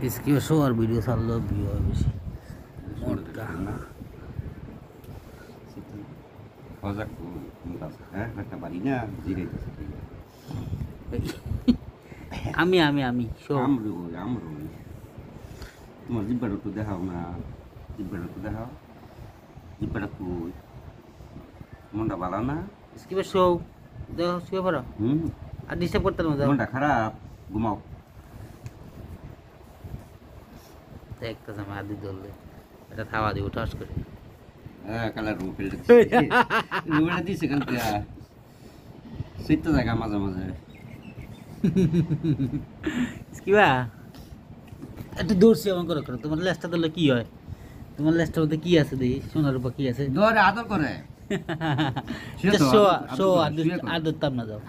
इसकी शो और video ছাড়লেও view হয় বেশি মোটা না হজাক মুতাস হ্যাঁ একটা বাড়ি না জিরাইতেছে আমি শো আমরো তোমার জিব্বাটা একটু দেখাও না জিব্বাটা একটু দেখাও জিব্বাটা কই মনটা ভালো না इसकी শো দেখো শুয়ে পড়ো আর ডিস্টার্ব করতে না যাও মনটা খারাপ ঘুমাও দেখতে সময় আদি দললে এটা থাওয়া দিব টাস করে হ্যাঁ কালার রুম ফেলতে রুমটা দিছে কালকে শীত জায়গা মাঝে মাঝে इसकी একটু দূর সে অঙ্ক করো তোমার লেজটা ধরলে কি হয় তোমার লেজটার মধ্যে কি আছে দেখি সোনার উপর কি আছে ধরে আদর করে শো শো আর ধরতাম না যাও